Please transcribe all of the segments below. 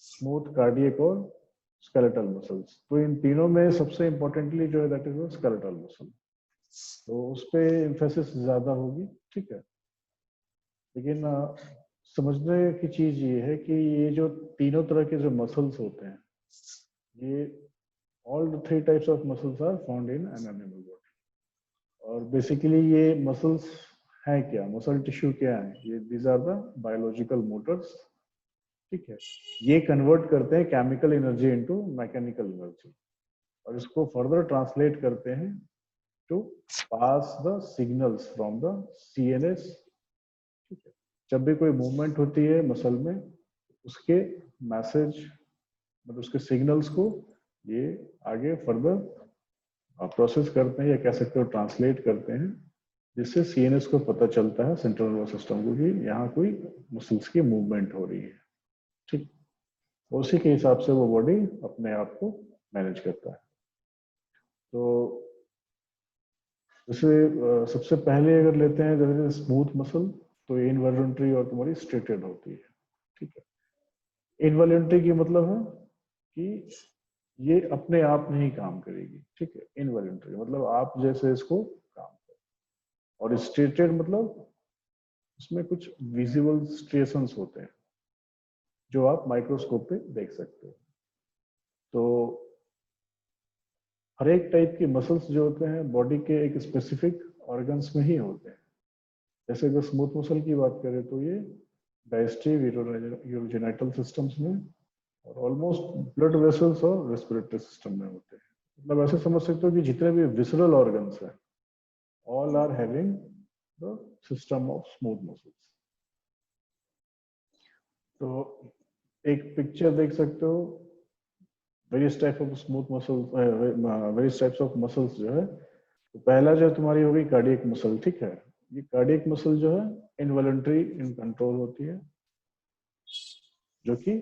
Smooth, cardiac और skeletal muscles. तो इन तीनों में सबसे इम्पोर्टेंटली जो है दैट इज स्केलेटल मसल, तो उस पर एम्फेसिस ज्यादा होगी, ठीक है। लेकिन समझने की चीज ये है कि ये जो तीनों तरह के जो मसल्स होते हैं, ये all the 3 types of muscles are found in an animal body. और बेसिकली ये मसल्स हैं क्या, मसल टिश्यू क्या है, ये these are the biological motors, ठीक है। ये कन्वर्ट करते हैं chemical energy into mechanical energy, और इसको फर्दर ट्रांसलेट करते हैं to pass the signals from the CNS, ठीक है। जब भी कोई मूवमेंट होती है मसल में, उसके मैसेज मतलब उसके सिग्नल्स को ये आगे फर्दर प्रोसेस करते हैं, या कह सकते हो ट्रांसलेट करते हैं, जिससे सीएनएस को पता चलता है, सेंट्रल नर्वस सिस्टम को, कि यहाँ कोई मसल्स की मूवमेंट हो रही है, ठीक। उसी के हिसाब से वो बॉडी अपने आप को मैनेज करता है। तो जैसे सबसे पहले अगर लेते हैं जैसे स्मूथ मसल, तो इनवॉल्यूंटरी और तुम्हारी स्ट्रेटेड होती है, ठीक है। इनवॉल्यूंटरी की मतलब है कि ये अपने आप नहीं काम करेगी, ठीक है। इनवॉल्यूंटरी मतलब आप जैसे इसको काम करो, और स्ट्रेटेड मतलब उसमें कुछ विजिबल स्ट्रेशंस होते हैं जो आप माइक्रोस्कोप पे देख सकते हो। तो हर एक टाइप की मसल्स जो होते हैं बॉडी के एक स्पेसिफिक ऑर्गन्स में ही होते हैं। जैसे अगर स्मूथ मसल की बात करें तो ये डाइजेस्टिव, यूरोजेनिटल सिस्टम्स में, और ऑलमोस्ट ब्लड वेसल्स और रेस्पिरेटरी सिस्टम में होते हैं। मतलब ऐसे समझ सकते हो कि जितने भी विसरल ऑर्गन्स हैं, all are having the system of smooth muscles. तो एक पिक्चर देख सकते हो, various type of smooth muscles, various types of muscles जो है। तो पहला जो तुम्हारी होगी कार्डियक मसल, ठीक है। ये कार्डियक मसल जो है इनवॉलंटरी इन कंट्रोल होती है, जो कि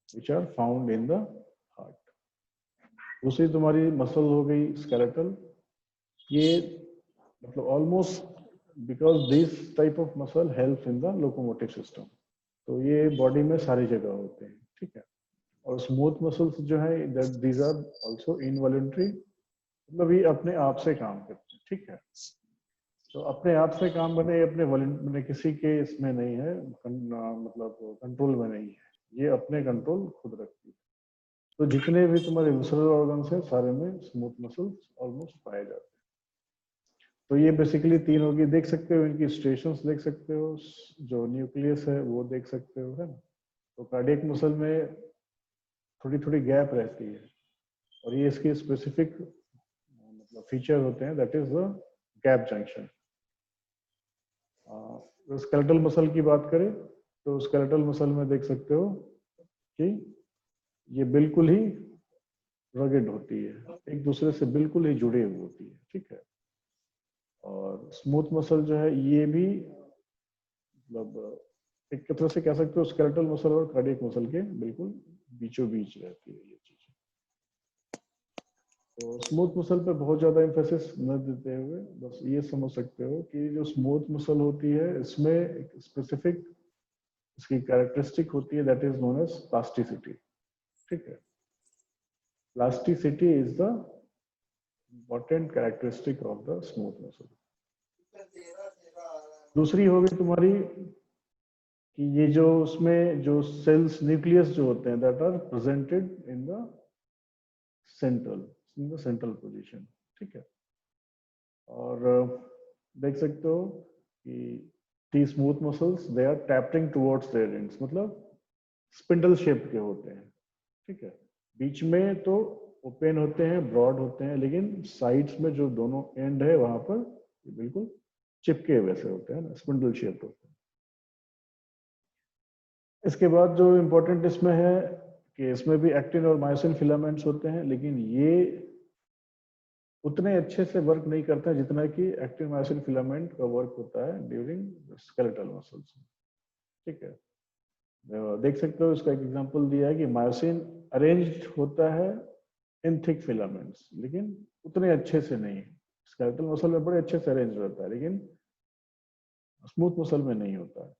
which are found in the heart. दूसरी तुम्हारी मसल हो गई स्केलेटल। ये मतलब almost because this type of muscle help in the locomotive system, तो ये बॉडी में सारी जगह होते हैं, ठीक है। और स्मूथ मसल्स जो है that these are also involuntary, मतलब ये अपने आप से काम करते हैं, ठीक है। तो अपने आप से काम बने, अपने मैंने किसी के इसमें नहीं है, मतलब कंट्रोल में नहीं है, ये अपने कंट्रोल खुद रखती है। तो जितने भी तुम्हारे विसरल ऑर्गन्स हैं सारे में स्मूथ मसल्स ऑलमोस्ट पाए जाते हैं। तो ये बेसिकली तीन होगी, देख सकते हो इनकी स्टेशंस देख सकते हो, जो न्यूक्लियस है वो देख सकते हो, है ना। तो कार्डियक मसल में थोड़ी थोड़ी गैप रहती है, और ये इसके स्पेसिफिक मतलब फीचर होते हैं, that is the gap junction. Skeletal muscle की बात करें तो स्केलेटल मसल में देख सकते हो कि ये बिल्कुल ही रगेड होती है, एक दूसरे से बिल्कुल ही जुड़े हुए होती है, ठीक है। और स्मूथ मसल जो है ये भी मतलब एक तरह से कह सकते हो स्केलेटल मसल और कार्डियक मसल के बिल्कुल बीचों बीच रहती है ये चीज। तो स्मूथ मसल पे बहुत ज्यादा एम्फेसिस न देते हुए बस ये समझ सकते हो कि जो स्मूथ मसल होती है इसमें एक स्पेसिफिक इसकी कैरेक्टरिस्टिक होती है, that is known as plasticity, ठीक है। Plasticity is the important characteristic of the smooth muscle. दूसरी होगी तुम्हारी कि ये जो उसमें जो सेल्स न्यूक्लियस जो होते हैं that are presented in the central position, ठीक है। और देख सकते हो कि the smooth muscles they are tapering towards their ends, मतलब स्पिंडल शेप के होते हैं, ठीक है। बीच में तो ओपन होते हैं, ब्रॉड होते हैं, लेकिन साइड्स में जो दोनों एंड है वहां पर बिल्कुल चिपके वैसे होते हैं ना, स्पिंडल शेप होते हैं। इसके बाद जो इम्पोर्टेंट इसमें है कि इसमें भी एक्टिन और मायोसिन फिलामेंट्स होते हैं, लेकिन ये उतने अच्छे से वर्क नहीं करते हैं जितना कि एक्टिन मायोसिन फिलामेंट का वर्क होता है ड्यूरिंग स्केलेटल मसल्स, ठीक है। देख सकते हो इसका एक एग्जांपल दिया है कि मायोसिन अरेंज्ड होता है इन थिक फिलामेंट्स, लेकिन उतने अच्छे से नहीं। स्केलेटल मसल में बड़े अच्छे से अरेंज रहता है, लेकिन स्मूथ मसल में नहीं होता है।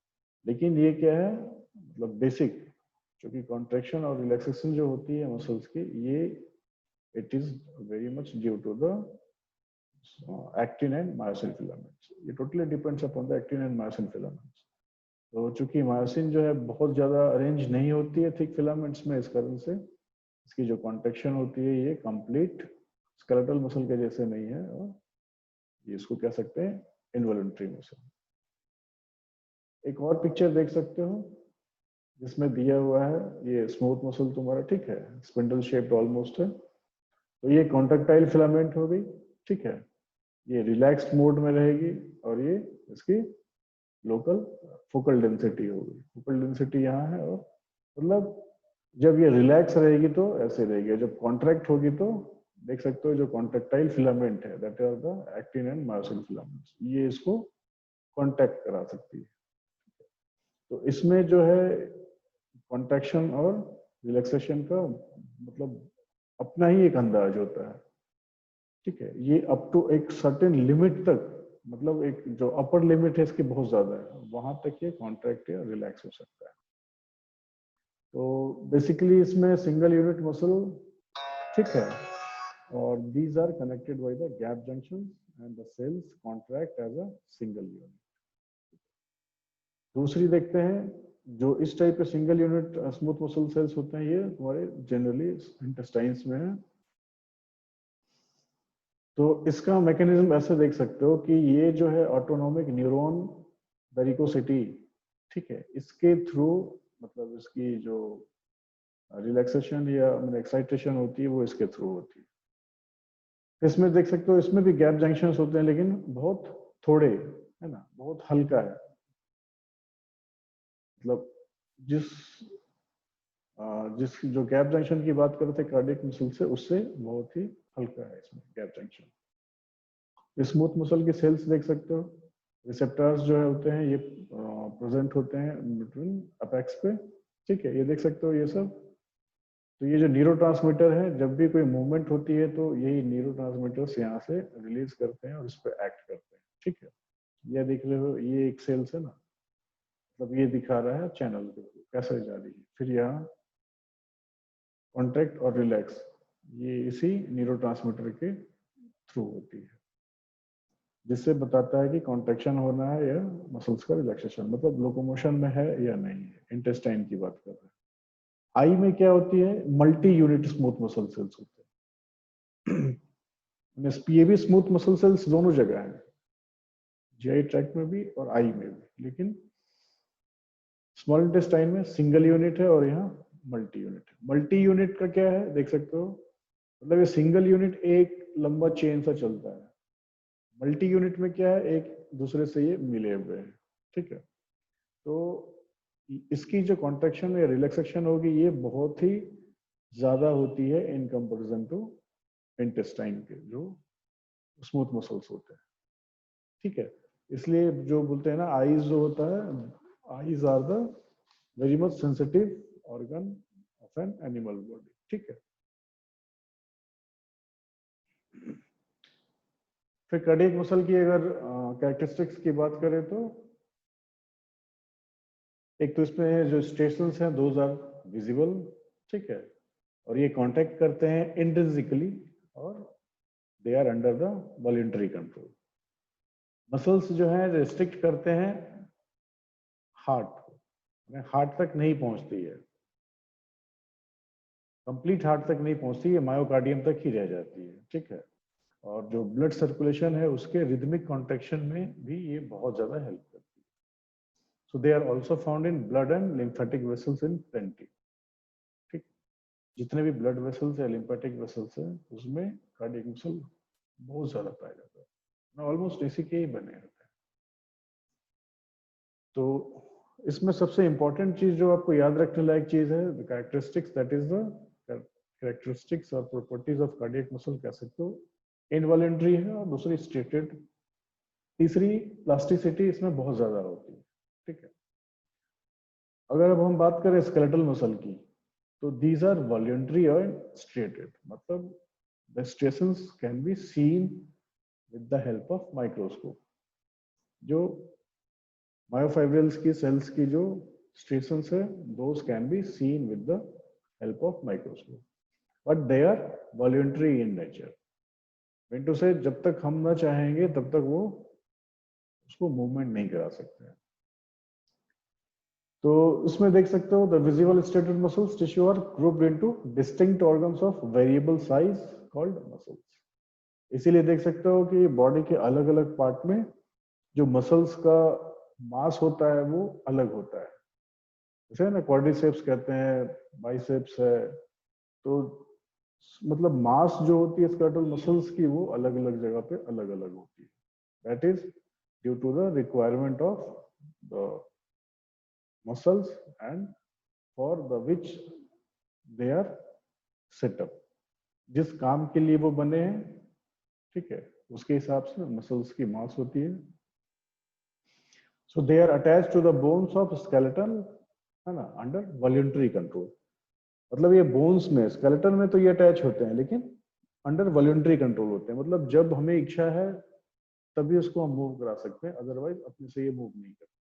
लेकिन ये क्या है, मतलब बेसिक क्योंकि कॉन्ट्रैक्शन और रिलैक्सेशन जो होती है मसल्स की, ये it is very much due to the actin and myosin filaments. ये totally depends upon the actin and myosin filaments. तो चूंकि मायोसिन जो है बहुत ज्यादा अरेंज नहीं होती है थिक फिलामेंट्स में, इस कारण से इसकी जो कॉन्ट्रैक्शन होती है ये कंप्लीट स्केलेटल मसल के जैसे नहीं है, और ये इसको कह सकते हैं इनवॉलंटरी मसल। एक और पिक्चर देख सकते हो जिसमें दिया हुआ है ये स्मूथ मसल तुम्हारा, ठीक है, स्पिंडल शेप्ड ऑलमोस्ट है। तो ये कॉन्ट्रैक्टाइल फिलामेंट हो गई, ठीक है, ये रिलैक्स्ड मोड में रहेगी, और ये इसकी लोकल फोकल डेंसिटी होगी। फोकल डेंसिटी यहाँ है, और मतलब जब ये रिलैक्स रहेगी तो ऐसे रहेगी, जब कॉन्ट्रैक्ट होगी तो देख सकते हो जो कॉन्ट्रैक्टाइल फिलामेंट है that are the actin and myosin filaments, ये इसको कॉन्टैक्ट करा सकती है। तो इसमें जो है कॉन्ट्रैक्शन और रिलैक्सेशन का मतलब अपना ही एक अंदाज होता है, ठीक है। ये अप टू एक सर्टेन लिमिट तक, मतलब एक जो अपर लिमिट है इसकी बहुत ज्यादा है, वहां तक ये कॉन्ट्रैक्ट या रिलैक्स हो सकता है। तो बेसिकली इसमें सिंगल यूनिट मसल, ठीक है, और these are connected by the gap junctions and the cells contract as a single unit। दूसरी देखते हैं, जो इस टाइप के single unit smooth muscle cells होते हैं, ये हमारे जनरली इंटेस्टाइन्स में है। तो इसका मैकेनिज्म ऐसे देख सकते हो कि ये जो है ऑटोनोमिक न्यूरॉन वेरिकोसिटी, ठीक है, इसके थ्रू मतलब इसकी जो रिलैक्सेशन या एक्साइटेशन होती है वो इसके थ्रू होती है। इसमें देख सकते हो इसमें भी गैप जंक्शंस होते हैं, लेकिन बहुत थोड़े, है ना, बहुत हल्का है। मतलब जिस जिस जो गैप जंक्शन की बात कर रहे थे कार्डियक मसल से, उससे बहुत ही हल्का है इसमें गैप जंक्शन। स्मूथ मसल की सेल्स देख सकते हो, रिसेप्टर्स जो है होते हैं ये प्रेजेंट होते हैं बिटवीन अपेक्स पे, ठीक है, ये देख सकते हो ये सब। तो ये जो न्यूरोट्रांसमीटर है, जब भी कोई मूवमेंट होती है तो यही न्यूरोट्रांसमीटर्स यहाँ से रिलीज करते हैं और इस पर एक्ट करते हैं, ठीक है। ये देख रहे हो, ये एक सेल्स है ना, मतलब ये दिखा रहा है चैनल कैसे जा रही है। फिर यहाँ कॉन्ट्रैक्ट और रिलैक्स, ये इसी न्यूरोट्रांसमीटर के थ्रू होती है, जिससे बताता है कि कॉन्ट्रैक्शन होना है या मसल्स का रिलैक्सेशन, मतलब लोकोमोशन में है या नहीं है। इंटेस्टाइन की बात कर रहे हैं। आई में क्या होती है, multi unit smooth muscle cells होते हैं। ये भी स्मूथ मसल सेल्स दोनों जगह है, जीआई ट्रैक्ट में भी और आई में भी, लेकिन स्मॉल इंटेस्टाइन में सिंगल यूनिट है और यहाँ मल्टी यूनिट है। मल्टी यूनिट का क्या है देख सकते हो, मतलब ये सिंगल यूनिट एक लंबा चेन सा चलता है, मल्टी यूनिट में क्या है एक दूसरे से ये मिले हुए हैं, ठीक है। तो इसकी जो कॉन्ट्रैक्शन या रिलैक्सेशन होगी ये बहुत ही ज्यादा होती है इन कंपैरिजन टू इंटेस्टाइन के जो स्मूथ मसल्स होते हैं, ठीक है। इसलिए जो बोलते हैं ना, आईज जो होता है, eyes are the very much sensitive organ of an animal body, ठीक है। फिर कार्डियक मसल की अगर कैरेक्टरिस्टिक्स की बात करें तो एक तो इसमें जो स्टेशंस हैं दोज आर विजिबल, ठीक है, और ये कांटेक्ट करते हैं इंट्रिंसिकली और they are under the voluntary control. Muscles जो है रिस्ट्रिक्ट करते हैं हार्ट को, हार्ट तक नहीं पहुंचती है, कंप्लीट हार्ट तक नहीं पहुंचती है, मायोकार्डियम तक ही रह जाती है, ठीक है। और जो ब्लड सर्कुलेशन है उसके रिदमिक कॉन्ट्रैक्शन में भी ये बहुत ज्यादा हेल्प करती है। So they are also found in blood and lymphatic vessels in plenty, ठीक। जितने भी ब्लड वेसल्स या लिम्फेटिक वेसल्स हैं उसमें कार्डियक मसल बहुत ज्यादा पाया जाता है, ऑलमोस्ट इसी के ही बने होते हैं। तो इसमें सबसे इंपॉर्टेंट चीज जो आपको याद रखने लायक चीज है, the characteristics, that is the characteristics और प्रॉपर्टीज ऑफ कार्डियक मसल, कह सकते हो इनवॉलंटरी है, और दूसरी स्टेटेड, तीसरी प्लास्टिसिटी इसमें बहुत ज्यादा होती है, ठीक है। अगर अब हम बात करें स्केलेटल मसल की, तो दीज आर वॉलंटरी और स्ट्रेटेड, मतलब the striations can be seen with the help of microscope. जो मायोफाइब्रिल्स की सेल्स की जो stations है, those can be seen with the help of microscope, but they are voluntary in nature. Mean to say जब तक हम ना चाहेंगे तब तक वो उसको मूवमेंट नहीं करा सकते हैं। तो इसमें देख सकते हो the visible striated muscles tissue are grouped into distinct organs of variable size called muscles. इसीलिए देख सकते हो कि बॉडी के अलग अलग पार्ट में जो मसल्स का मास होता है वो अलग होता है। जैसे ना क्वाड्रिसेप्स कहते हैं, बाइसेप्स है, तो मतलब मास जो होती है स्केलेटल मसल्स की वो अलग अलग जगह पे अलग अलग होती है। That is due to the requirement of the muscles and for the which they are set up, जिस काम के लिए वो बने हैं, ठीक है, उसके हिसाब से मसल्स की मास होती है। So they are attached to the bones of skeleton, है ना, अंडर वॉलंटरी कंट्रोल। मतलब ये बोन्स में, स्केलेटन में तो ये अटैच होते हैं, लेकिन अंडर वॉलंटरी कंट्रोल होते हैं। मतलब जब हमें इच्छा है तभी उसको हम मूव करा सकते हैं, अदरवाइज अपने से ये मूव नहीं करते।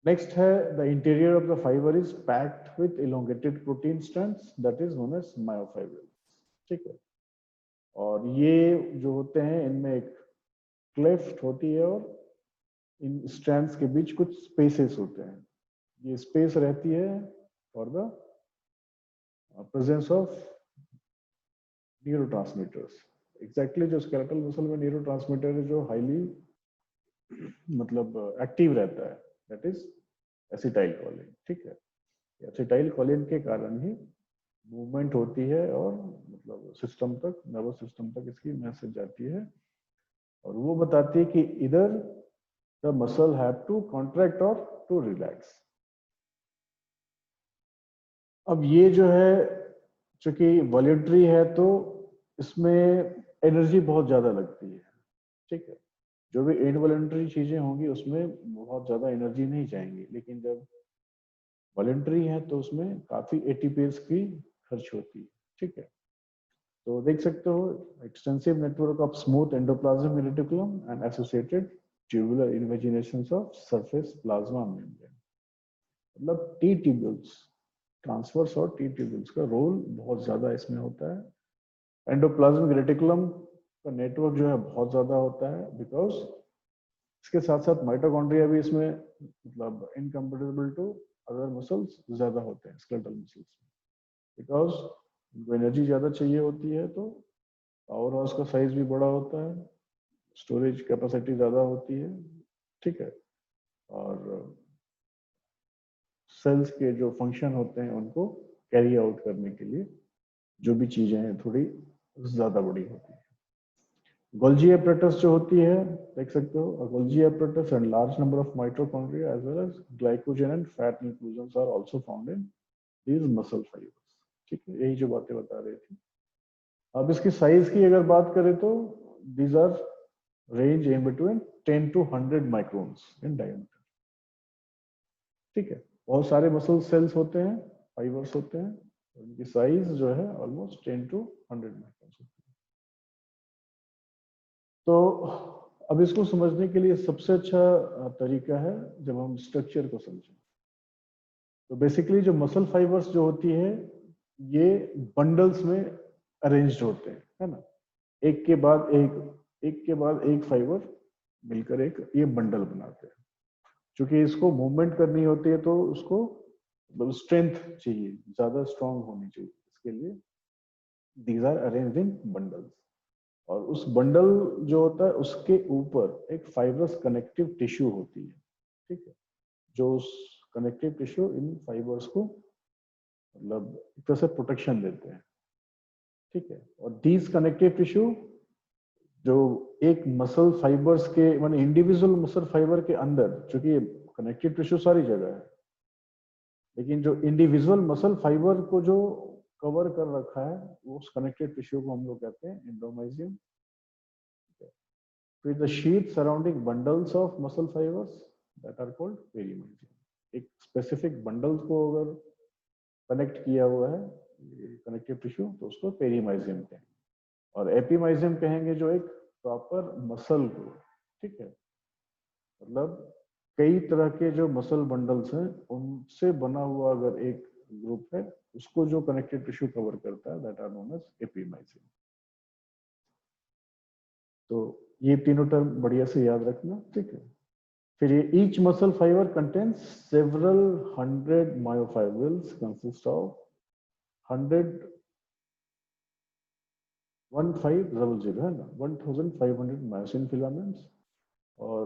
नेक्स्ट है the interior of the fibre is packed with elongated protein strands, that is known as myofibrils, ठीक है। और ये जो होते हैं इनमें एक क्लेफ्ट होती है और इन स्ट्रैंड्स के बीच कुछ स्पेसेस होते हैं। ये स्पेस रहती है for the presence of neurotransmitters. Exactly जो स्केलेटल मसल में न्यूरोट्रांसमीटर है जो हाईली मतलब एक्टिव रहता है, दैट इज एसिटाइल कोलिन, ठीक है। एसिटाइल कोलिन के कारण ही मूवमेंट होती है और मतलब सिस्टम तक, नर्वस सिस्टम तक इसकी मैसेज जाती है और वो बताती है कि इधर the muscle have to contract और टू रिलैक्स। अब ये जो है चूंकि वॉलंटरी है तो इसमें एनर्जी बहुत ज्यादा लगती है, ठीक है। जो भी इनवॉलंटरी चीजें होंगी उसमें बहुत ज्यादा एनर्जी नहीं जाएंगी, लेकिन जब वॉलंटरी है तो उसमें काफी एटीपीएस की खर्च होती है, ठीक है। तो देख सकते हो extensive network of smooth endoplasmic reticulum and associated tubular invaginations of surface plasma membrane. मतलब टी ट्यूब्यूल्स, ट्रांसवर्स और टी ट्यूब्यूल्स का रोल बहुत ज्यादा इसमें होता है। एंडोप्लाज्मिक रेटिकुलम का नेटवर्क जो है बहुत ज्यादा होता है, बिकॉज इसके साथ साथ माइटोकॉन्ड्रिया भी इसमें मतलब इनकम्पेरेबल टू अदर मसल्स ज्यादा होते हैं स्केलेटल मसल्स में, बिकॉज उनको एनर्जी ज्यादा चाहिए होती है, तो पावर हाउस का साइज भी बड़ा होता है, स्टोरेज कैपेसिटी ज्यादा होती है, ठीक है। और सेल्स के जो फंक्शन होते हैं उनको कैरी आउट करने के लिए जो भी चीजें हैं थोड़ी ज्यादा बड़ी होती है। गोल्जी एपरेटस जो होती है देख सकते हो, Golgi apparatus and large number of mitochondria as well as glycogen and fat inclusions are also found in these muscle fibres, ठीक है। यही जो बातें बता रही थी। अब इसकी साइज की अगर बात करें तो these are range in between 10 to 100 microns in diameter, ठीक है। बहुत सारे मसल सेल्स होते हैं, फाइबर्स होते हैं, उनकी साइज जो है ऑलमोस्ट 10 to 100 माइक्रोन्स होती है। तो अब इसको समझने के लिए सबसे अच्छा तरीका है जब हम स्ट्रक्चर को समझें। तो बेसिकली जो मसल फाइबर्स जो होती है ये बंडल्स में अरेंज्ड होते हैं, है ना, एक के बाद एक फाइबर मिलकर एक ये बंडल बनाते हैं। क्योंकि इसको मूवमेंट करनी होती है तो उसको मतलब स्ट्रेंथ चाहिए, ज्यादा स्ट्रांग होनी चाहिए, इसके लिए these are arranged in bundles. और उस बंडल जो होता है उसके ऊपर एक फाइबरस कनेक्टिव टिश्यू होती है, ठीक है, जो उस कनेक्टिव टिश्यू इन फाइबर्स को मतलब एक तरह से प्रोटेक्शन देते हैं, ठीक है। और दीज कनेक्टिव टिश्यू जो एक मसल फाइबर्स के माने इंडिविजुअल मसल फाइबर के अंदर, चूंकि कनेक्टिव टिश्यू सारी जगह है, लेकिन जो इंडिविजुअल मसल फाइबर को जो कवर कर रखा है वो उस कनेक्टिव टिश्यू को हम लोग कहते हैं एंडोमाइजियम। With the sheath surrounding bundles of muscle fibers that are called perimysium. एक स्पेसिफिक बंडल को अगर कनेक्ट किया हुआ है कनेक्टिव टिश्यू तो उसको पेरीमाइजियम कहेंगे, और एपीमाइजियम कहेंगे जो एक प्रॉपर मसल को, ठीक है। मतलब कई तरह के जो मसल बंडल्स हैं उनसे बना हुआ अगर एक ग्रुप है, उसको जो कनेक्टिव टिश्यू कवर करता है, दैट आर नोन एज एपिमाइसिन। तो ये तीनों टर्म बढ़िया से याद रखना, ठीक है। फिर ये each muscle fibre contains several 100 myofibrils consist of 1500 है ना, 1500 मायोसिन फिलामेंट्स, और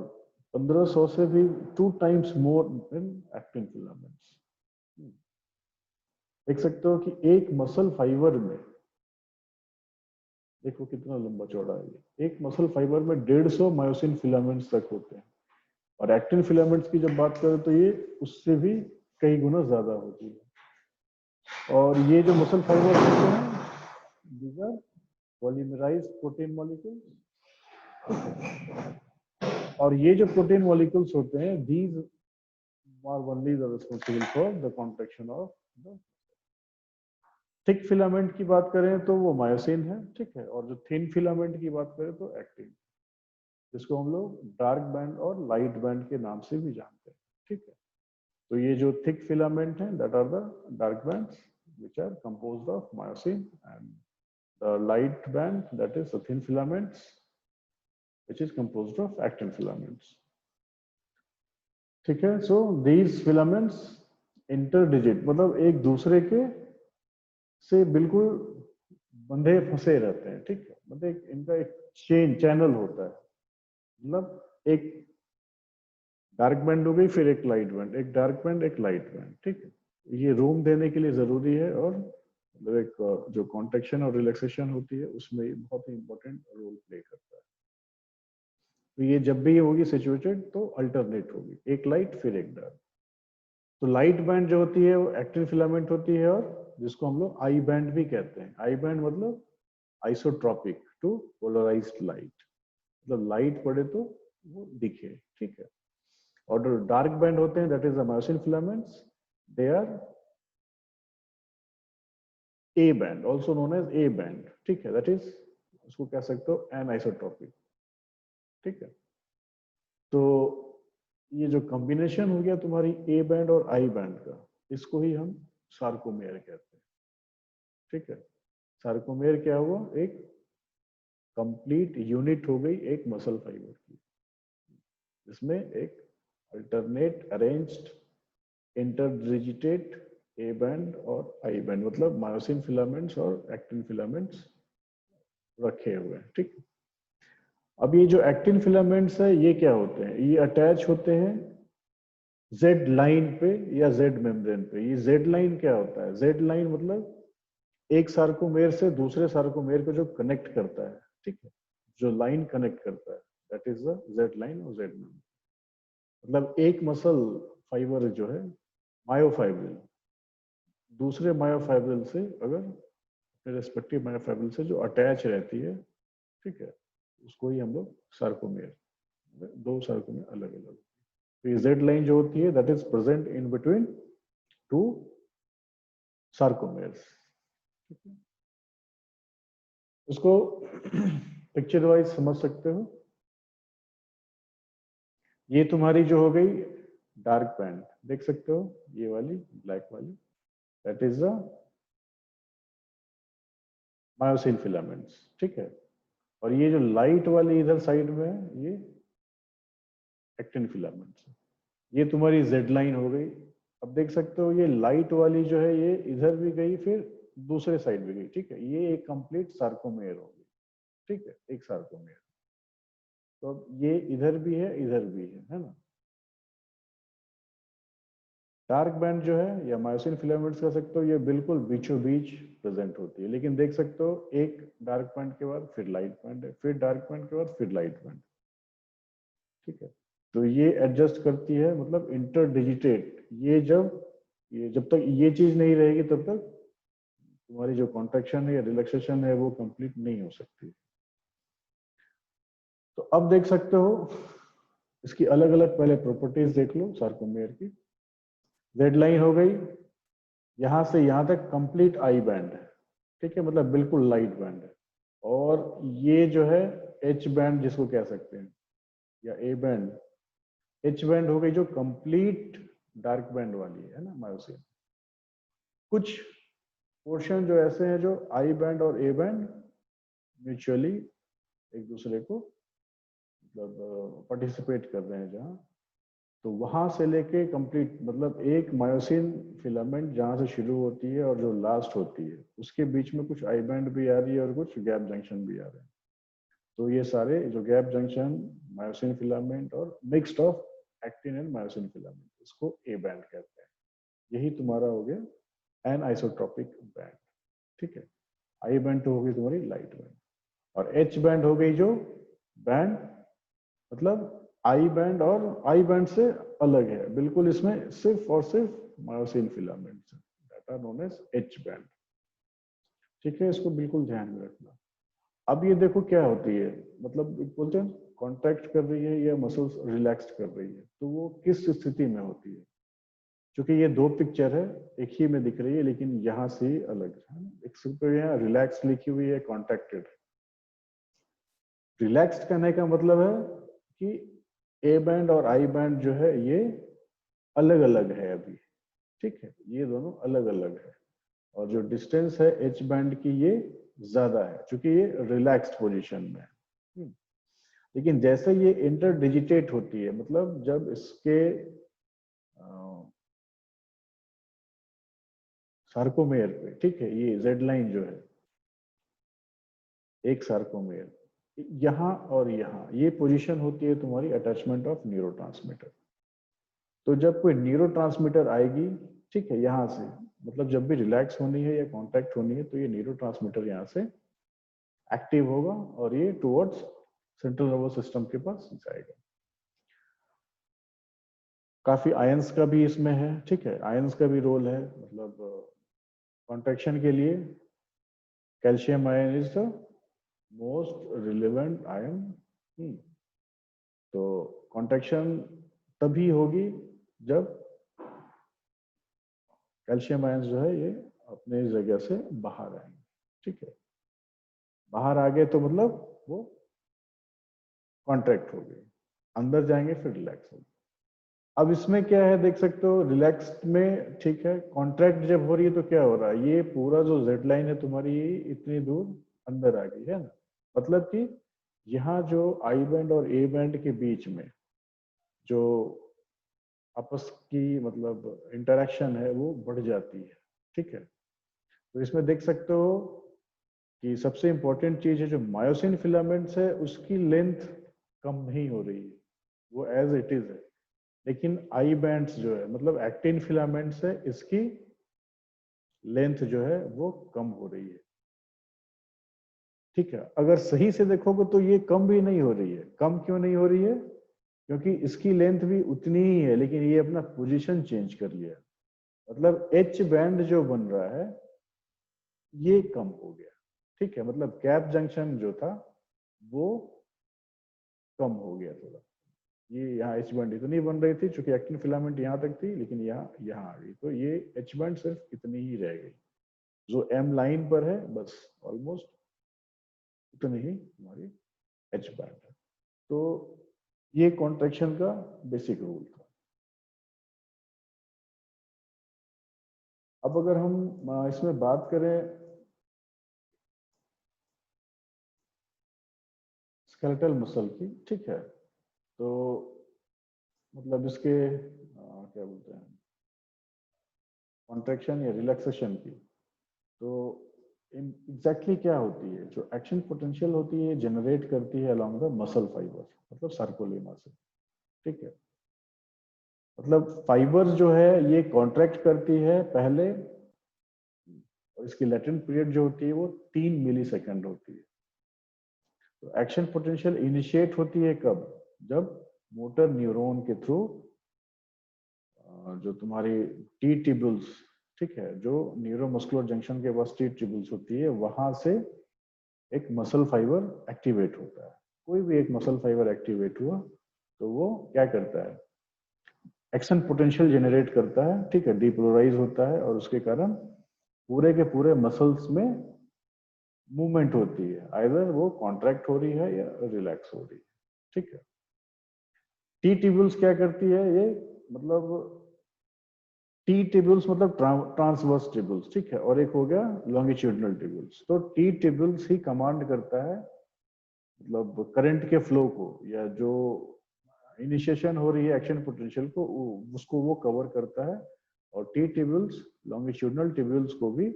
1500 से भी 2 टाइम्स मोर इन एक्टिन फिलामेंट्स। देख सकते हो कि एक मसल फाइबर में, देखो कितना लंबा चौड़ा है ये, एक मसल फाइबर में 150 मायोसिन फिलामेंट्स तक होते हैं, और एक्टिन फिलामेंट्स की जब बात करें तो ये उससे भी कई गुना ज्यादा होती है। और ये जो मसल फाइबर होते हैं, these are polymerized protein molecules, और ये जो प्रोटीन मॉलिक्यूल्स होते हैं, these are only the responsible for the contraction of the thick filament की बात करें तो वो मायोसिन है, ठीक है, और जो थिन फिलामेंट की बात करें तो एक्टिन, जिसको हम लोग डार्क बैंड और लाइट बैंड के नाम से भी जानते हैं, ठीक है। तो ये जो थिक फिलामेंट है, that are the dark bands which are composed of myosin, and the light band, that is the thin filaments, which is composed of actin filaments, ठीक है। so these filaments interdigit, मतलब एक दूसरे के से बिल्कुल बंधे फंसे रहते हैं, ठीक है, मतलब इनका एक चैनल होता है, मतलब एक डार्क बैंड हो गई, फिर एक लाइट बैंड, एक डार्क बैंड, एक लाइट बैंड, ठीक है। ये रूम देने के लिए जरूरी है, और मतलब एक जो कॉन्ट्रैक्शन और रिलैक्सेशन होती है उसमें बहुत ही इंपॉर्टेंट रोल प्ले करता है। तो ये जब भी होगी सिचुएटेड तो अल्टरनेट होगी, एक लाइट फिर एक डार्क। तो लाइट बैंड जो होती है वो एक्टिन फिलामेंट होती है, और जिसको हम लोग आई बैंड भी कहते हैं। आई बैंड मतलब आइसोट्रॉपिक टू पोलराइज्ड लाइट, मतलब लाइट पड़े तो वो दिखे, ठीक है। और जो डार्क बैंड होते हैं, that is the myosin filaments, they are A band, also known as A band, ठीक है, दैट इज उसको कह सकते हो एनआइसोट्रॉपिक, ठीक है। तो ये जो कॉम्बिनेशन हो गया तुम्हारी ए बैंड और आई बैंड का, इसको ही हम सार्कोमेयर कहते हैं, ठीक है। सार्कोमेयर क्या हुआ, एक कंप्लीट यूनिट हो गई एक मसल फाइबर की, जिसमें एक अल्टरनेट अरेंज्ड इंटरडिजिटेट ए बैंड और आई बैंड, मतलब मायोसिन फिलामेंट्स और एक्टिन फिलामेंट्स रखे हुए हैं, ठीक। अब ये जो एक्टिन फिलामेंट्स है, ये क्या होते हैं, ये अटैच होते हैं जेड लाइन पे या जेड मेम्ब्रेन पे। ये जेड लाइन क्या होता है, जेड लाइन मतलब एक सार्कोमेर से दूसरे सार्कोमेर को जो कनेक्ट करता है, ठीक है, जो लाइन कनेक्ट करता है, that is the Z line और जेड मेम्ब्रेन। मतलब एक मसल फाइबर जो है मायोफाइब्रिल, दूसरे मायोफाइब्रिल से अगर रेस्पेक्टिव मायोफाइब्रिल से जो अटैच रहती है, ठीक है, उसको ही हम लोग सार्कोमेर, दो सार्कोमेर अलग अलग। तो ये जेड लाइन जो होती है, that is present in between two sarcomeres, ठीक है। उसको पिक्चर वाइज समझ सकते हो। ये तुम्हारी जो हो गई डार्क बैंड, देख सकते हो, ये वाली ब्लैक वाली, that is the myosin filaments, ठीक है। और ये जो लाइट वाली इधर साइड में है, ये एक्टिन फिलामेंट्स है। ये तुम्हारी जेड लाइन हो गई। अब देख सकते हो ये लाइट वाली जो है, ये इधर भी गई, फिर दूसरे साइड भी गई, ठीक है। ये एक कंप्लीट सार्कोमेयर हो गई, ठीक है, एक सार्कोमेयर। तो अब ये इधर भी है, इधर भी है ना। डार्क बैंड जो है या मायोसिन फिलामेंट्स कह सकते हो, ये बिल्कुल बीचों बीच प्रेजेंट होती है। लेकिन देख सकते हो एक डार्क बैंड के बाद फिर लाइट बैंड है, फिर डार्क बैंड के बाद फिर लाइट बैंड, ठीक है। तो ये एडजस्ट करती है, मतलब इंटरडिजिटेट। ये जब तक ये चीज नहीं रहेगी तब तक तुम्हारी जो कॉन्ट्रैक्शन है या रिलैक्सेशन है वो कंप्लीट नहीं हो सकती। तो अब देख सकते हो इसकी अलग अलग पहले प्रॉपर्टीज देख लो सार्कोमेयर की। जेड लाइन हो गई, यहां से यहां तक कंप्लीट आई बैंड है, ठीक है, मतलब बिल्कुल लाइट बैंड है। और ये जो है एच बैंड जिसको कह सकते हैं, या ए बैंड, एच बैंड हो गई जो कंप्लीट डार्क बैंड वाली है ना मायोसिन। कुछ पोर्शन जो ऐसे हैं जो आई बैंड और ए बैंड म्यूचुअली एक दूसरे को मतलब पार्टिसिपेट कर रहे हैं जहाँ, तो वहां से लेके कंप्लीट मतलब एक मायोसिन फिलामेंट जहां से शुरू होती है और जो लास्ट होती है उसके बीच में कुछ आई बैंड भी आ रही है और कुछ गैप जंक्शन भी आ रहे हैं। तो ये सारे जो गैप जंक्शन, मायोसिन फिलामेंट और mixed of actin and myosin filament, इसको ए बैंड कहते हैं। यही तुम्हारा हो गया एन आइसोट्रोपिक बैंड। ठीक है, आई बैंड तो हो गई तुम्हारी लाइट बैंड, और एच बैंड हो गई जो बैंड मतलब आई बैंड और आई बैंड से अलग है बिल्कुल, इसमें सिर्फ और सिर्फ मायोसिन फिलामेंट्स है, that are known as H band. ठीक है, इसको बिल्कुल ध्यान में रखना। अब ये देखो क्या होती है, मतलब बोलते हैं कॉन्ट्रैक्ट कर रही है या मसल्स रिलैक्स कर रही है, तो वो किस स्थिति में होती है। क्योंकि ये दो पिक्चर है, एक ही में दिख रही है लेकिन यहाँ से अलग है। एक तो यहाँ रिलैक्स लिखी हुई है, कॉन्ट्रैक्टेड। रिलैक्स्ड कहने का मतलब है कि ए बैंड और आई बैंड जो है ये अलग अलग है अभी। ठीक है, ये दोनों अलग अलग है, और जो डिस्टेंस है एच बैंड की ये ज्यादा है क्योंकि ये रिलैक्स्ड पोजीशन में है। लेकिन जैसे ये इंटरडिजिटेट होती है, मतलब जब इसके सार्कोमेयर पे, ठीक है, ये जेड लाइन जो है एक सार्कोमेयर, यहाँ और यहाँ ये पोजीशन होती है तुम्हारी अटैचमेंट ऑफ न्यूरोट्रांसमीटर। तो जब कोई न्यूरोट्रांसमीटर आएगी, ठीक है, यहाँ से मतलब जब भी रिलैक्स होनी है या कांटेक्ट होनी है तो ये न्यूरोट्रांसमीटर यहाँ से एक्टिव होगा और ये टुवर्ड्स सेंट्रल नर्वस सिस्टम के पास जाएगा। काफी आयंस का भी इसमें है, ठीक है, आयंस का भी रोल है, मतलब कॉन्ट्रैक्शन के लिए calcium ion is the most relevant ion. तो कॉन्ट्रैक्शन तभी होगी जब कैल्शियम आयन जो है ये अपने जगह से बाहर आएंगे। ठीक है, बाहर आ गए तो मतलब वो कॉन्ट्रैक्ट हो गए, अंदर जाएंगे फिर रिलैक्स हो गए। अब इसमें क्या है देख सकते हो, रिलैक्स्ड में ठीक है, कॉन्ट्रैक्ट जब हो रही है तो क्या हो रहा है, ये पूरा जो जेड लाइन है तुम्हारी इतनी दूर अंदर आ गई है ना, मतलब कि यहाँ जो आई बैंड और ए बैंड के बीच में जो आपस की मतलब इंटरेक्शन है वो बढ़ जाती है। ठीक है, तो इसमें देख सकते हो कि सबसे इंपॉर्टेंट चीज है जो मायोसिन फिलामेंट्स है उसकी लेंथ कम नहीं हो रही है, वो एज इट इज है। लेकिन आई बैंड्स जो है मतलब एक्टिन फिलामेंट्स है, इसकी लेंथ जो है वो कम हो रही है। ठीक है, अगर सही से देखोगे तो ये कम भी नहीं हो रही है। कम क्यों नहीं हो रही है, क्योंकि इसकी लेंथ भी उतनी ही है लेकिन ये अपना पोजीशन चेंज कर लिया, मतलब एच बैंड जो बन रहा है ये कम हो गया। ठीक है, मतलब गैप जंक्शन जो था वो कम हो गया थोड़ा। ये यहाँ एच बैंड इतनी बन रही थी क्योंकि एक्टिन फिलामेंट यहाँ तक थी, लेकिन यहाँ आ गई तो ये एच बैंड सिर्फ इतनी ही रह गई। जो एम लाइन पर है बस ऑलमोस्ट उतनी ही हमारी एच बैंड है। तो ये कॉन्ट्रैक्शन का बेसिक रूल था। अब अगर हम इसमें बात करें स्केलेटल मसल की, ठीक है, तो मतलब इसके क्या बोलते हैं कॉन्ट्रैक्शन या रिलैक्सेशन की, तो एग्जैक्टली क्या होती है, जो एक्शन पोटेंशियल होती है जनरेट करती है अलोंग द मसल फाइबर, मतलब सर्कोलेमा से। ठीक है, मतलब फाइबर्स जो है ये कॉन्ट्रैक्ट करती है पहले, और इसकी लेटेंट पीरियड जो होती है वो 3 मिलीसेकंड होती है। तो एक्शन पोटेंशियल इनिशिएट होती है कब, जब मोटर न्यूरॉन के थ्रू जो तुम्हारी टी ट्यूबुल्स, ठीक है, जो न्यूरोमस्कुलर जंक्शन के पास टी ट्यूबुल्स होती है वहां से एक मसल फाइबर एक्टिवेट होता है। कोई भी एक मसल फाइबर एक्टिवेट हुआ तो वो क्या करता है, एक्शन पोटेंशियल जनरेट करता है। ठीक है, डीपोलराइज होता है और उसके कारण पूरे के पूरे मसल्स में मूवमेंट होती है, आइदर वो कॉन्ट्रैक्ट हो रही है या रिलैक्स हो रही है। ठीक है, टी ट्यूब्यूल्स क्या करती है ये, मतलब टी ट्यूब्यूल्स मतलब ट्रांसवर्स ट्यूब्यूल्स, ठीक है, और एक हो गया लॉन्गिट्यूडनल ट्यूब्यूल्स। तो टी ट्यूब्यूल्स ही कमांड करता है मतलब करंट के फ्लो को, या जो इनिशिएशन हो रही है एक्शन पोटेंशियल को उसको वो कवर करता है। और टी ट्यूब्यूल्स लॉन्गिट्यूडनल ट्यूब्यूल्स को भी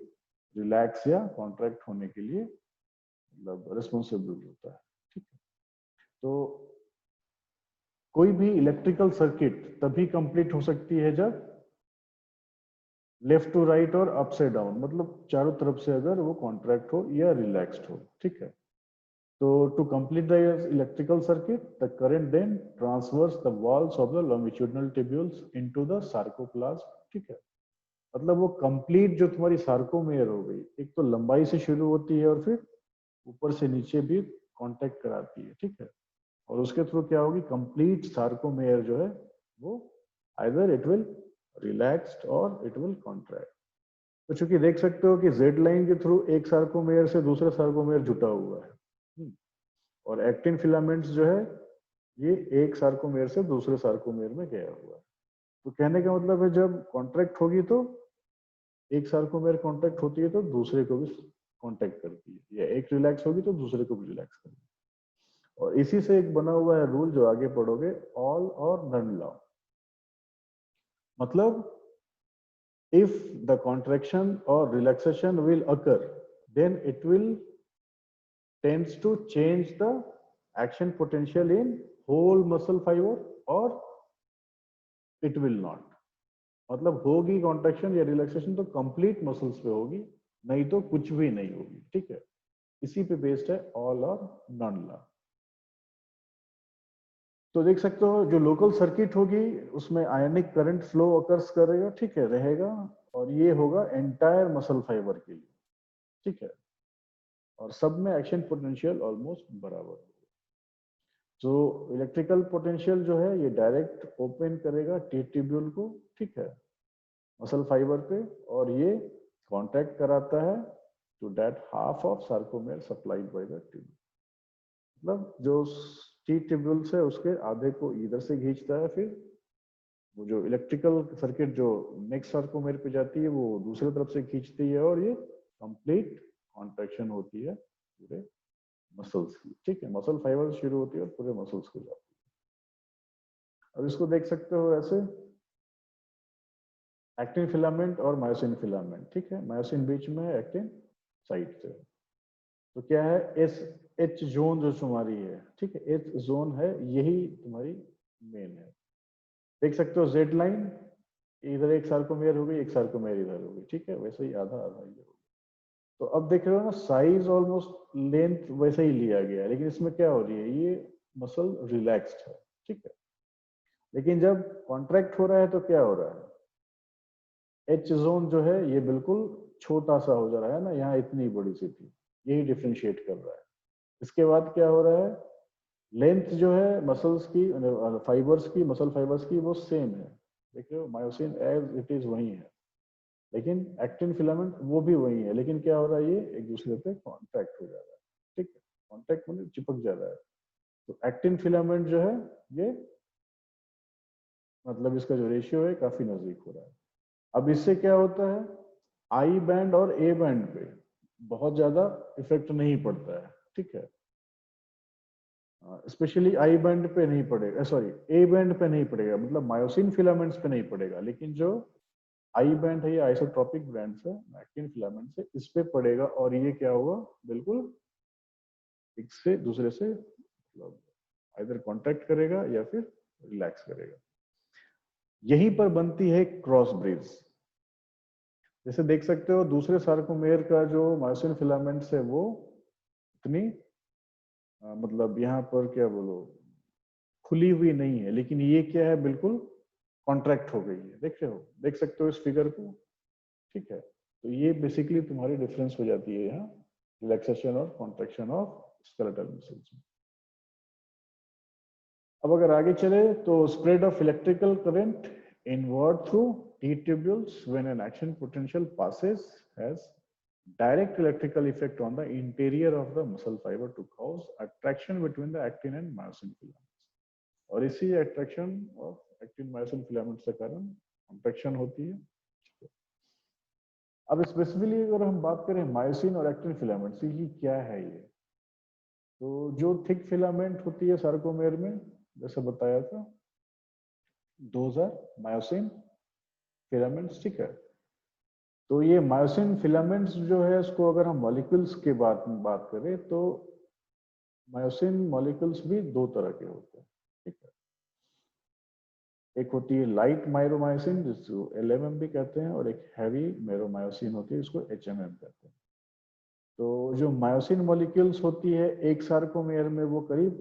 रिलैक्स या कॉन्ट्रैक्ट होने के लिए मतलब रिस्पॉन्सिबल होता है, ठीक है। तो कोई भी इलेक्ट्रिकल सर्किट तभी कंप्लीट हो सकती है जब लेफ्ट टू राइट और अप से डाउन, मतलब चारों तरफ से अगर वो कॉन्ट्रैक्ट हो या रिलैक्स्ड हो, ठीक है। तो to complete the electrical circuit the current then transverse the walls of the longitudinal tubules into the sarcoplasm, ठीक है। मतलब वो कंप्लीट जो तुम्हारी सार्कोमेयर हो गई, एक तो लंबाई से शुरू होती है और फिर ऊपर से नीचे भी कांटेक्ट कराती है, ठीक है। और उसके थ्रू क्या होगी, कंप्लीट सार्कोमेयर जो है वो आइदर इट विल रिलैक्स्ड और इट विल कॉन्ट्रैक्ट। तो चूंकि देख सकते हो कि जेड लाइन के थ्रू एक सार्कोमेयर से दूसरा सार्कोमेयर जुटा हुआ है, और एक्टिन फिलामेंट्स जो है ये एक सार्कोमेयर से दूसरे सार्कोमेयर में गया हुआ है। तो कहने का मतलब है जब कॉन्ट्रैक्ट होगी तो एक सार्कोमेयर कॉन्ट्रैक्ट होती है तो दूसरे को भी कॉन्टैक्ट करती है, या एक रिलैक्स होगी तो दूसरे को भी रिलैक्स करती है। और इसी से एक बना हुआ है रूल जो आगे पढ़ोगे, ऑल और नन लॉ। मतलब if the contraction or relaxation will occur, then it will tends to change the action potential in whole muscle fiber or it will not। मतलब होगी कॉन्ट्रैक्शन या रिलैक्सेशन तो कंप्लीट मसल्स पे होगी, नहीं तो कुछ भी नहीं होगी, ठीक है। इसी पे बेस्ड है ऑल और नॉन लॉ। तो देख सकते हो जो लोकल सर्किट होगी उसमें आयनिक करंट फ्लो अकर्स करेगा, ठीक है, रहेगा, और ये होगा एंटायर मसल फाइबर के लिए, ठीक है। और सब में एक्शन पोटेंशियल ऑलमोस्ट बराबर होगा। जो इलेक्ट्रिकल पोटेंशियल जो है ये डायरेक्ट ओपन करेगा टी ट्यूब्यूल को, ठीक है, मसल फाइबर पे, और ये कांटेक्ट कराता है to that half of sarcomere supplied by the tube. मतलब जो टी ट्यूब्यूल्स है उसके आधे को इधर से खींचता है, फिर वो जो इलेक्ट्रिकल सर्किट जो नेक्स्ट सार्कोमेयर पे जाती है वो दूसरी तरफ से खींचती है, और ये कंप्लीट कॉन्ट्रैक्शन होती है पूरे मसल्स की, ठीक है। मसल फाइबर शुरू होती है और पूरे मसल्स को जाती है। अब इसको देख सकते हो ऐसे, एक्टिन फिलामेंट और मायोसिन फिलामेंट, ठीक है। मायोसिन बीच में है, एक्टिन साइड से। तो क्या है, एस एच जोन जो तुम्हारी है, ठीक है, एच जोन है, यही तुम्हारी मेन है। देख सकते हो जेड लाइन इधर एक सार्कोमेयर हो गई, एक सार्कोमेयर इधर हो गई, ठीक है, वैसे ही आधा आधा इधर हो गया। तो अब देख रहे हो ना, साइज ऑलमोस्ट लेंथ वैसे ही लिया गया है, लेकिन इसमें क्या हो रही है, ये मसल रिलैक्स्ड है, ठीक है। लेकिन जब कॉन्ट्रैक्ट हो रहा है तो क्या हो रहा है, एच जोन जो है ये बिल्कुल छोटा सा हो जा रहा है ना, यहाँ इतनी बड़ी सी थी, यही डिफ्रेंशिएट कर रहा है। इसके बाद क्या हो रहा है, लेंथ जो है मसल्स की, फाइबर्स की, मसल फाइबर्स की वो सेम है, देख रहे हो, मायोसिन एज इट इज वही है, लेकिन एक्टिन फिलामेंट वो भी वही है, लेकिन क्या हो रहा है, ये एक दूसरे पे कॉन्टैक्ट हो जा रहा है, ठीक है, कॉन्टैक्ट मतलब चिपक जा रहा है। तो एक्टिन फिलामेंट जो है ये मतलब इसका जो रेशियो है काफी नजदीक हो रहा है। अब इससे क्या होता है, आई बैंड और ए बैंड पे बहुत ज्यादा इफेक्ट नहीं पड़ता है, ठीक है। स्पेशली आई बैंड पे नहीं पड़ेगा, सॉरी ए बैंड पे नहीं पड़ेगा, मतलब मायोसिन फिलामेंट्स पे नहीं पड़ेगा, लेकिन जो आई बैंड है, ये आइसोट्रोपिक बैंड से, एक्टिन फिलामेंट से, इस पे पड़ेगा, और ये क्या होगा, बिल्कुल एक से दूसरे से मतलब इधर कांटेक्ट करेगा या फिर रिलैक्स करेगा। यहीं पर बनती है क्रॉस ब्रिज। जैसे देख सकते हो दूसरे सार्कोमेयर का जो मायोसिन फिलामेंट्स है वो इतनी मतलब यहाँ पर क्या बोलो खुली हुई नहीं है, लेकिन ये क्या है, बिल्कुल कॉन्ट्रैक्ट हो गई है, देख रहे हो, देख सकते हो इस फिगर को, ठीक है। तो ये बेसिकली तुम्हारी डिफरेंस हो जाती है यहाँ रिलैक्सेशन और कॉन्ट्रैक्शन ऑफ स्केलेटल मसल्स में। अब अगर आगे चले तो spread of electrical current inward through T tubules when an action potential passes has direct electrical effect on the interior of the muscle fiber to cause attraction between the actin and myosin filaments. और इसी attraction of actin myosin filaments के कारण contraction होती है। अब specifically अगर हम बात करें मायोसिन और एक्टिन फिलामेंट्स की क्या है ये, तो जो थिक फिलामेंट होती है सार्कोमेर में, जैसे बताया था, दोज आर मायोसिन फिलामेंट्स, ठीक है। तो ये मायोसिन फिलामेंट्स जो है, इसको अगर हम मॉलिक्यूल्स के बात करें तो मायोसिन मॉलिक्यूल्स भी दो तरह के होते हैं, ठीक है। एक होती है लाइट मायरोमायोसिन जिसको LMM भी कहते हैं, और एक हैवी मेरोमायोसिन होती है, इसको HMM कहते हैं। तो जो मायोसिन मॉलिक्यूल्स होती है एक सार्कोमेयर में, वो करीब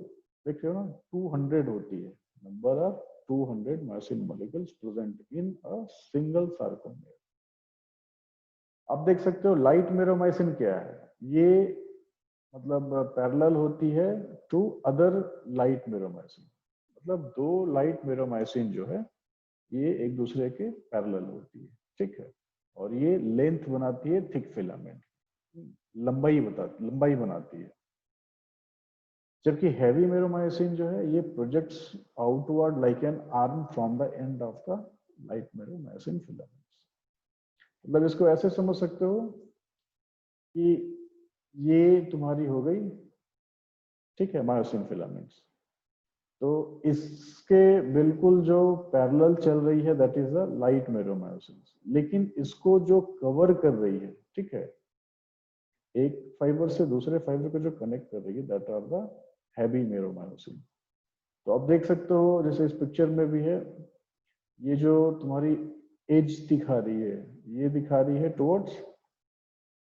देख रहे हो ना 200 होती है, number of 200 myosin molecules present in a single sarcomere. अब देख सकते हो लाइट मेरोमायोसिन क्या है, ये मतलब पैरेलल होती है टू अदर लाइट मेरोमायोसिन, मतलब दो लाइट मेरोमायोसिन जो है ये एक दूसरे के पैरेलल होती है, ठीक है। और ये लेंथ बनाती है थिक फिलामेंट, लंबाई बनाती है। जबकि हैवी मेरोमायोसिन जो है ये projects outward like an arm from the end of the light meromyosin filaments. मतलब इसको ऐसे समझ सकते हो कि ये तुम्हारी हो गई, ठीक है, मायोसिन फिलामेंट्स। तो इसके बिल्कुल जो पैरेलल चल रही है दैट इज द लाइट मेरोमायोसिन, लेकिन इसको जो कवर कर रही है, ठीक है, एक फाइबर से दूसरे फाइबर को जो कनेक्ट कर रही है दैट आर द हैवी मेरोमायोसिन। तो आप देख सकते हो जैसे इस पिक्चर में भी है, ये जो तुम्हारी एज दिखा रही है, ये दिखा रही है टुवर्ड्स,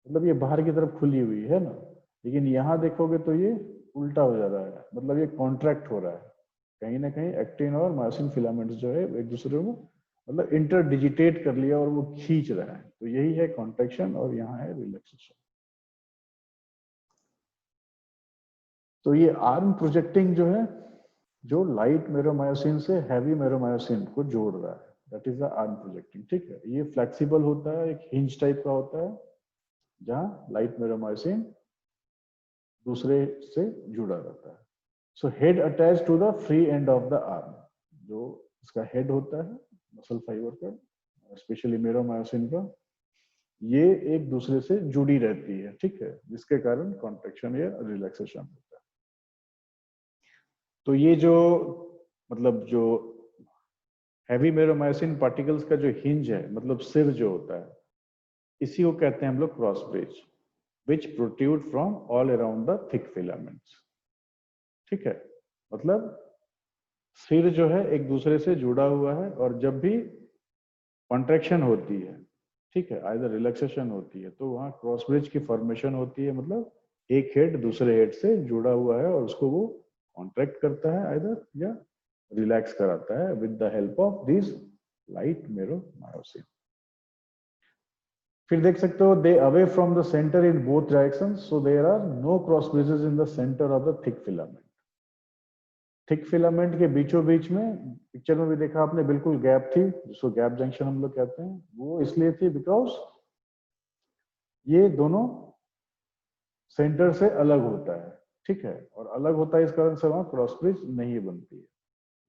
मतलब ये बाहर की तरफ खुली हुई है ना, लेकिन यहाँ देखोगे तो ये उल्टा हो जा रहा है, मतलब ये कॉन्ट्रैक्ट हो रहा है। कहीं ना कहीं एक्टिन और मायोसिन फिलामेंट्स जो है एक दूसरे को मतलब इंटरडिजिटेट कर लिया और वो खींच रहा है, तो यही है कॉन्ट्रैक्शन और यहाँ है रिलैक्सेशन। तो ये आर्म प्रोजेक्टिंग जो है, जो लाइट मेरोमायोसिन से हैवी मेरोमायोसिन को जोड़ रहा है, that is the arm projecting, ठीक है। ये फ्लेक्सिबल होता है, एक हिंज टाइप का होता है, जहाँ लाइट मेरोमायोसिन दूसरे से जुड़ा रहता है। So head attach to the free end of the arm, जो इसका हेड होता है मसल फाइबर का, स्पेशली मेरोमायोसिन का, ये एक दूसरे से जुड़ी रहती है, ठीक है, जिसके कारण कॉन्ट्रैक्शन या रिलैक्सेशन होता है। तो ये जो मतलब जो हैवी मेरोमायोसिन पार्टिकल्स का जो हिंज है, मतलब सिर जो होता है, इसी को कहते हैं हम लोग cross bridge, which protrude from all around the thick filaments, ठीक है। मतलब सिर जो है एक दूसरे से जुड़ा हुआ है, और जब भी कॉन्ट्रैक्शन होती है, ठीक है, आइदर रिलैक्सेशन होती है, तो वहां क्रॉस ब्रिज की फॉर्मेशन होती है, मतलब एक हेड दूसरे हेड से जुड़ा हुआ है और उसको वो कॉन्ट्रैक्ट करता है आइदर या रिलैक्स कराता है with the help of this light meromyosin. फिर देख सकते हो they away from the centre in both directions, so there are no cross bridges in the centre of the thick filament. Thick filament के बीचों बीच में, picture में भी देखा आपने, बिल्कुल गैप थी, जिसको गैप जंक्शन हम लोग कहते हैं। वो इसलिए थी बिकॉज ये दोनों सेंटर से अलग होता है, ठीक है, और अलग होता है इस कारण से वहां क्रॉस ब्रिज नहीं बनती है।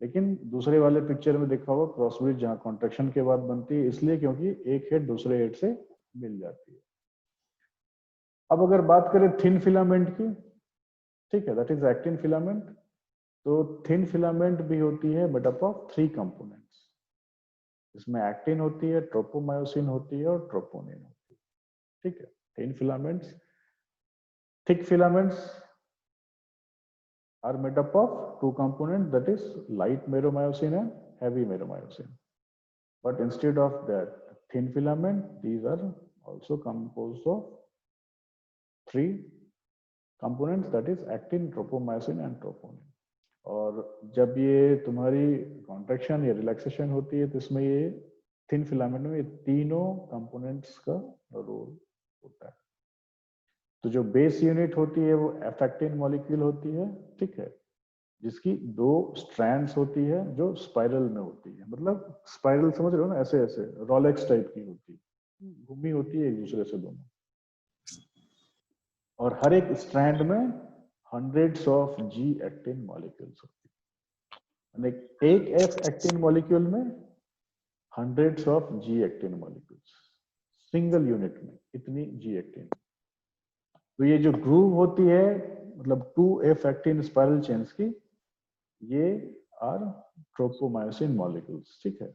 लेकिन दूसरे वाले पिक्चर में देखा होगा क्रॉस ब्रिज जहां कॉन्ट्रैक्शन के बाद बनती है, इसलिए क्योंकि एक हेड दूसरे हेड से मिल जाती है। अब अगर बात करें थिन फिलामेंट की, ठीक है, दैट इज एक्टिन फिलामेंट। तो थिन फिलामेंट भी होती है मेड अप ऑफ 3 कंपोनेंट्स। इसमें एक्टिन होती है, ट्रोपोमायोसिन होती है और ट्रोपोनिन होती है, ठीक है। Thin filaments, thick filaments are made up of 2 components, that is light meromyosin and heavy meromyosin. But instead of that thin filament, these are also composed of 3 components, that is actin, tropomyosin and troponin. और जब ये तुम्हारी contraction या relaxation होती है, तो इसमें ये थिन फिलामेंट में तीनों कंपोनेंट्स का रोल होता है। तो जो बेस यूनिट होती है वो एफेक्टिन मॉलिक्यूल होती है, ठीक है, जिसकी 2 स्ट्रैंड्स होती है जो स्पाइरल में होती है, मतलब स्पाइरल समझ रहे हो ना, ऐसे ऐसे रोलेक्स टाइप की होती है, घूमी होती है एक दूसरे से दोनों, और हर एक स्ट्रैंड में hundreds of G actin molecules होती है। एक एफ एक्टिन मॉलिक्यूल में hundreds of G actin molecules, single unit में इतनी जी एक्टिन। तो ये जो ग्रूव होती है मतलब 2F एक्टिन स्पाइरल चेन्स की, ये आर ट्रोपोमायोसिन मॉलिक्यूल्स, ठीक है।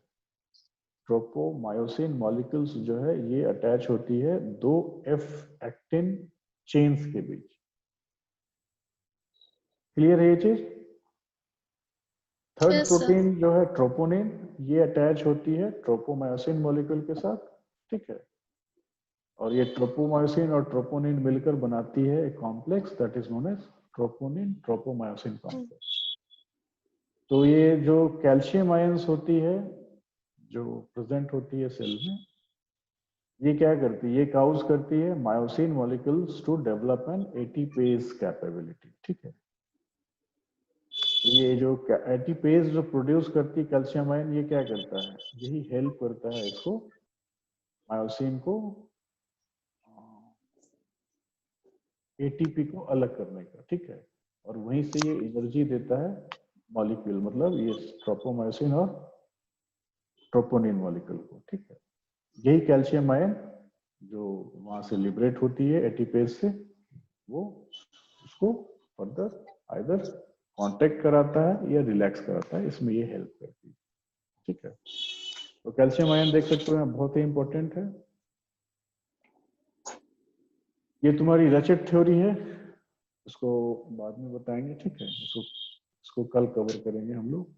ट्रोपोमायोसिन मॉलिक्यूल्स जो है ये अटैच होती है 2F एक्टिन चेन्स के बीच। क्लियर है ये चीज? Third Yes, sir. प्रोटीन जो है ट्रोपोनिन, ये अटैच होती है ट्रोपोमायोसिन मॉलिक्यूल के साथ, ठीक है। और ये ट्रोपोमायोसिन और ट्रोपोनिन मिलकर बनाती है एक complex that is known as troponin tropomyosin complex. तो ये जो कैल्शियम आयंस होती है जो प्रेजेंट होती है सेल में, ये क्या करती है, ये काउज करती है myosin molecules to develop an ATPase capability, ठीक है। तो ये जो एटीपेज जो प्रोड्यूस करती है कैल्शियम आयन, ये क्या करता है, यही हेल्प करता है इसको मायोसिन को एटीपी को अलग करने का, ठीक है। और वहीं से ये एनर्जी देता है मॉलिक्यूल, मतलब ये ट्रोपोमायोसिन और ट्रोपोनिन मॉलिक्यूल को, ठीक है। यही कैल्शियम आयन जो वहां से लिबरेट होती है एटीपेज से, वो उसको फर्दर आइदर कांटेक्ट कराता है या रिलैक्स कराता है, इसमें ये हेल्प करती है, ठीक है। तो कैल्शियम आयन देख सकते हो बहुत ही इंपॉर्टेंट है। ये तुम्हारी रचेट थ्योरी है, इसको बाद में बताएंगे, ठीक है। इसको कल कवर करेंगे हम लोग।